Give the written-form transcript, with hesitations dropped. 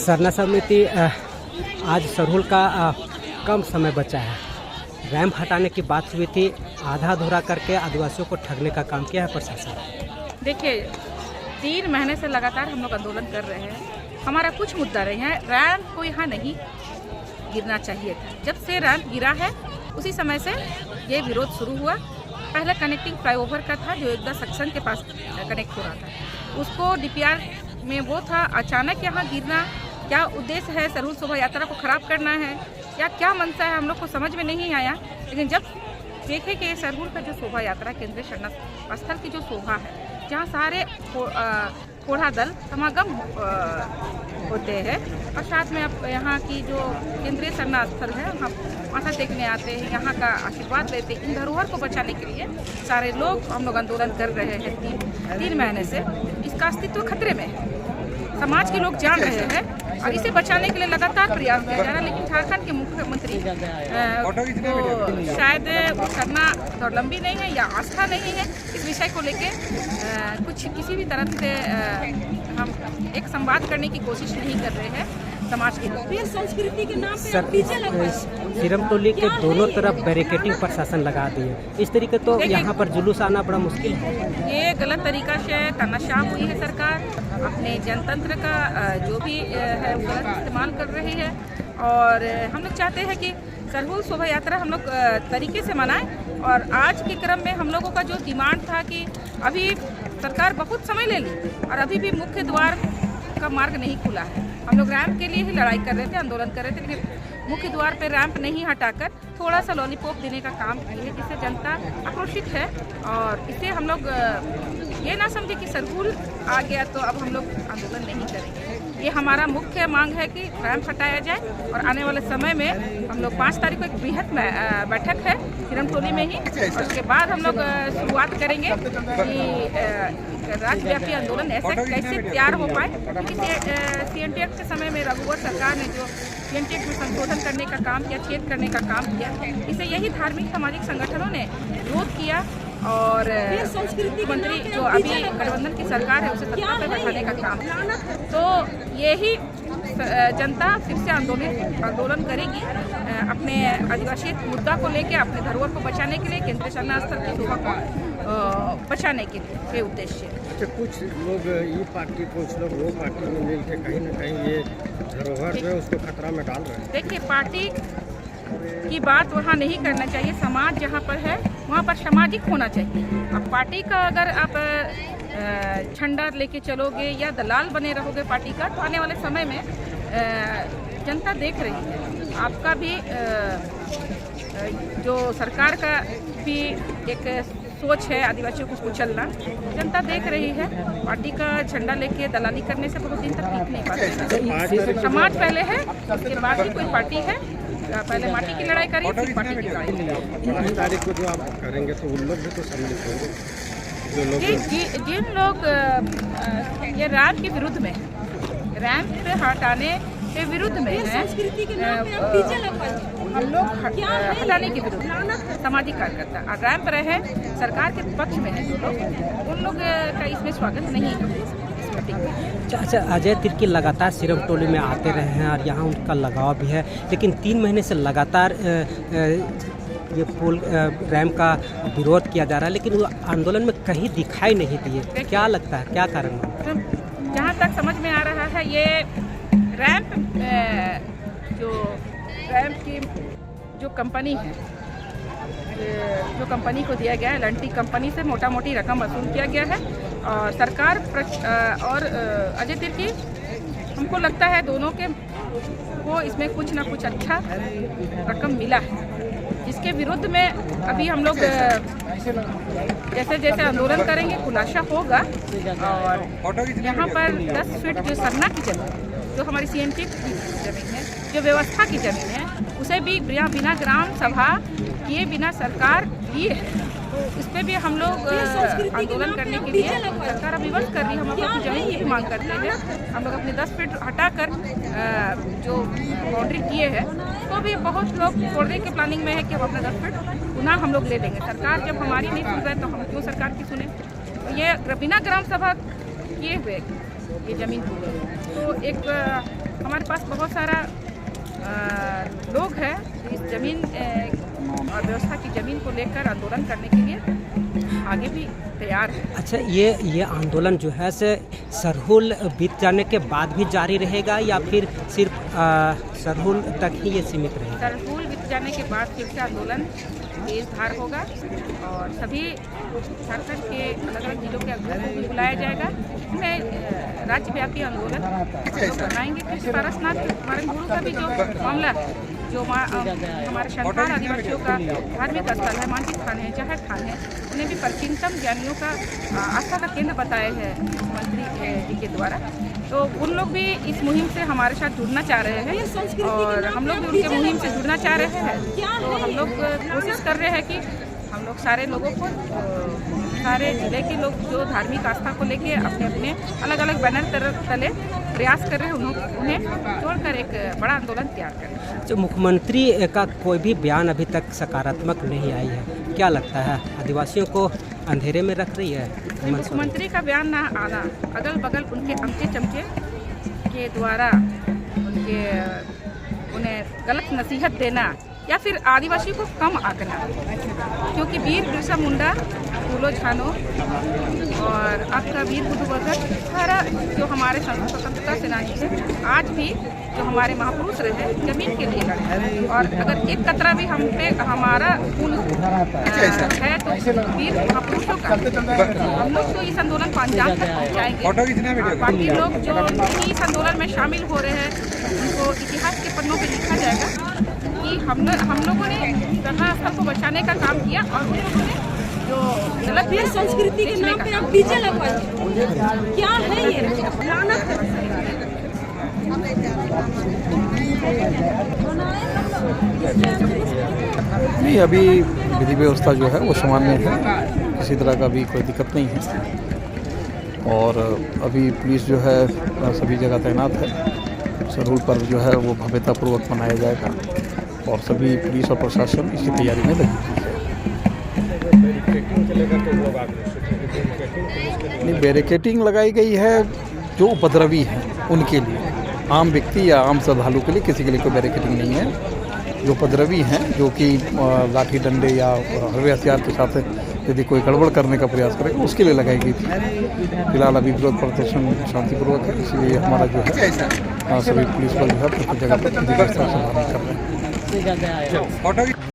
सरना समिति आज सरहुल का कम समय बचा है। रैंप हटाने की बात हुई थी, आधा अधूरा करके आदिवासियों को ठगने का काम किया है प्रशासन। देखिए, 3 महीने से लगातार हम लोग आंदोलन कर रहे हैं। हमारा कुछ मुद्दा रहे हैं। रैंप को यहाँ नहीं गिरना चाहिए था। जब से रैंप गिरा है उसी समय से ये विरोध शुरू हुआ। पहले कनेक्टिंग फ्लाईओवर का था जो एकदम सेक्शन के पास कनेक्ट हो रहा था, उसको डीपीआर में वो था। अचानक यहाँ गिरना, क्या उद्देश्य है? सरहुल शोभा यात्रा को खराब करना है या क्या मंशा है, हम लोग को समझ में नहीं आया। लेकिन जब देखे कि सरहुल का जो शोभा यात्रा केंद्रीय शरण स्थल की जो शोभा है, जहाँ सारे कोढ़ा दल समागम होते हैं और साथ में अब यहाँ की जो केंद्रीय शरण स्थल है वहाँ माथा टेकने आते हैं, यहाँ का आशीर्वाद लेते हैं। इन धरोहर को बचाने के लिए सारे लोग हम लोग आंदोलन कर रहे हैं। 3 महीने से इसका अस्तित्व खतरे में है। समाज के लोग जान रहे हैं और इसे बचाने के लिए लगातार प्रयास किया जा रहा है। लेकिन झारखंड के मुख्यमंत्री को शायद वो करना स्वावलंबी नहीं है या आस्था नहीं है इस विषय को लेके। कुछ किसी भी तरह से हम एक संवाद करने की कोशिश नहीं कर रहे हैं समाज के लोग। संस्कृति के नाम पे सिरमटोली के दोनों तरफ बैरिकेडिंग प्रशासन लगा दिए। इस तरीके तो यहाँ पर जुलूस आना बड़ा मुश्किल है। ये गलत तरीका से तानाशाह हुई है सरकार। अपने जनतंत्र का जो भी है वो गलत इस्तेमाल कर रही है। और हम लोग चाहते हैं कि सरहुल शोभा यात्रा हम लोग तरीके से मनाएं। और आज के क्रम में हम लोगों का जो डिमांड था कि अभी सरकार बहुत समय ले ली और अभी भी मुख्य द्वार का मार्ग नहीं खुला है। हम लोग रैंप के लिए ही लड़ाई कर रहे थे, आंदोलन कर रहे थे, लेकिन मुख्य द्वार पे रैंप नहीं हटाकर थोड़ा सा लॉलीपॉप देने का काम किया है, जिससे जनता आक्रोशित है। और इसे हम लोग ये ना समझे कि सरहुल आ गया तो अब हम लोग आंदोलन नहीं करेंगे। ये हमारा मुख्य मांग है कि रैंप हटाया जाए और आने वाले समय में हम लोग 5 तारीख को एक बृहद बैठक है सिरमटोली में ही, और उसके बाद हम लोग शुरुआत करेंगे कि राज्यव्यापी आंदोलन ऐसे कैसे तैयार हो पाए। क्योंकि CNT एक्ट के समय में रघुवर सरकार ने जो CNT एक्ट में संशोधन करने का काम किया, छेद करने का काम किया, इसे यही धार्मिक सामाजिक संगठनों ने विरोध किया। और मुख्यमंत्री जो अभी गठबंधन की सरकार है उसे सत्ता पर बैठाने का काम, तो यही जनता फिर से आंदोलन करेगी अपने आदिवासी मुद्दा को लेके, अपने धरोहर को बचाने के लिए, केंद्रीय शरण स्थल की शोभा को बचाने के उद्देश्य। कुछ लोग ये पार्टी, कुछ लोग वो पार्टी में मिल के कहीं ना कहीं ये धरोहर जो है उसको खतरा में डाल रहे हैं। देखिए, पार्टी की बात वहाँ नहीं करना चाहिए। समाज जहाँ पर है वहाँ पर सामाजिक होना चाहिए। अब पार्टी का अगर आप झंडा लेके चलोगे या दलाल बने रहोगे पार्टी का, तो आने वाले समय में जनता देख रही है। आपका भी जो सरकार का भी एक सोच है आदिवासियों को कुचलना, जनता देख रही है। पार्टी का झंडा लेके दलाली करने से बहुत दिन तक टिक नहीं पाते। समाज पहले है, उसके बाद ही कोई पार्टी है। पहले माटी की लड़ाई करें, फिर पार्टी की लड़ाई करें। 5 तारीख को जो आप करेंगे तो उन लोग भी तो सम्मिलित होंगे, जो लोग जिन लोग ये रैंप के विरुद्ध में, रैंप पे हटाने के विरुद्ध में है, हम लोग हटाने के विरुद्ध सामाजिक कार्यकर्ता, और रैंप रहे सरकार के पक्ष में है जो लोग, उन लोग का इसमें स्वागत नहीं है। अच्छा, अजय तिर्की लगातार सिरमटोली में आते रहे हैं और यहाँ उनका लगाव भी है, लेकिन 3 महीने से लगातार ये पुल रैंप का विरोध किया जा रहा है, लेकिन वो आंदोलन में कहीं दिखाई नहीं दिए। क्या लगता है, क्या कारण है? तो जहाँ तक समझ में आ रहा है, ये रैंप की जो कंपनी है, जो कंपनी को दिया गया है, LNT कंपनी से मोटा मोटी रकम वसूल किया गया है। और सरकार और अजय तिर्की, हमको लगता है दोनों के को इसमें कुछ ना कुछ अच्छा रकम मिला है, जिसके विरुद्ध में अभी हम लोग जैसे जैसे आंदोलन करेंगे खुलासा होगा। और यहाँ पर 10 फीट जो सरना की जमीन, जो हमारी CNT की जमीन है, जो व्यवस्था की जमीन है, उसे भी बिना ग्राम सभा किए बिना सरकार दिए है। तो इस पर भी हम लोग आंदोलन करने के लिए सरकार विवश कर रही है। हम अपनी जमीन की मांग करते हैं। हम लोग अपने 10 फीट हटाकर जो बाउंड्री किए हैं, तो भी बहुत लोग छोड़ने के प्लानिंग में है कि हम अपना 10 फीट पुनः हम लोग ले लेंगे। सरकार जब हमारी नहीं सुन रहे तो हम क्यों सरकार की सुने? तो ये बिना ग्राम सभा किए हुए ये जमीन तो एक हमारे पास बहुत सारा लोग हैं इस जमीन और व्यवस्था की ज़मीन को लेकर आंदोलन करने के लिए आगे भी तैयार है। अच्छा, ये आंदोलन जो है से सरहुल बीत जाने के बाद भी जारी रहेगा या फिर सिर्फ सरहुल तक ही ये सीमित रहेगा? सरहुल बीत जाने के बाद फिर से आंदोलन तेज धार होगा और सभी झारखंड के अलग अलग जिलों के अध्यक्ष को भी बुलाया जाएगा। इसमें राज्यव्यापी आंदोलन लोग बनाएंगे। फिर पारसनाथ कुमारन गुरु का भी जो मामला जो हमारे संथाल आदिवासियों का धार्मिक स्थल है, मानसिक स्थान है, जहर स्थान है, उन्हें भी प्राचीनतम ज्ञानियों का आस्था का केंद्र बताया है मुख्यमंत्री जी के द्वारा। तो उन लोग भी इस मुहिम से हमारे साथ जुड़ना चाह रहे हैं और हम लोग भी उनके मुहिम से जुड़ना चाह रहे हैं। तो हम लोग कोशिश कर रहे हैं कि हम लोग सारे लोगों को, सारे जिले के लोग जो धार्मिक आस्था को लेके अपने अपने अलग अलग बैनर तले प्रयास कर रहे हैं, उन्हें जोड़कर एक बड़ा आंदोलन तैयार कर रहे हैं। जो मुख्यमंत्री का कोई भी बयान अभी तक सकारात्मक नहीं आई है, क्या लगता है आदिवासियों को अंधेरे में रख रही है? मुख्यमंत्री का बयान ना आना, अगल बगल उनके अमचे चमचे के द्वारा उन्हें गलत नसीहत देना या फिर आदिवासी को कम आंकना, क्योंकि वीर बिरसा मुंडा, फूलो झानो और आपका वीर बुद्धवकर सारा जो हमारे स्वतंत्रता सेनानी है, आज भी जो हमारे महापुरुष रहे जमीन के लिए लड़े और अगर एक कतरा भी हम पे हमारा खून है तो वीर महापुरुषों का हम लोग तो इस आंदोलन को अंजाम तक पहुँचाएंगे। बाकी लोग जो इस आंदोलन में शामिल हो रहे हैं उनको इतिहास के पन्नों पर लिखा जाएगा कि हम लोगों ने धरना स्थल को बचाने का काम किया और उन लोगों ने जो गलत संस्कृति के नाम पे आप डीजे लगवाए, क्या है ये? नहीं, अभी विधि व्यवस्था जो है वो सामान्य है, किसी तरह का भी कोई दिक्कत नहीं है और अभी पुलिस जो है सभी जगह तैनात है। सरहुल पर्व जो है वो भव्यतापूर्वक मनाया जाएगा और सभी पुलिस और प्रशासन इसकी तैयारी में लगी हुई है। नहीं, बैरिकेटिंग लगाई गई है जो उपद्रवी हैं उनके लिए, आम व्यक्ति या आम श्रद्धालु के लिए किसी के लिए कोई बैरिकेटिंग नहीं है। जो उपद्रवी हैं, जो कि लाठी डंडे या हरवे हथियार के साथ यदि कोई गड़बड़ करने का प्रयास करेगा, उसके लिए लगाई गई थी। फिलहाल अभी विरोध प्रदर्शन शांतिपूर्वक है, इसलिए हमारा जो है सभी पुलिस बल जो है प्रत्येक जगह पर कर रहे हैं।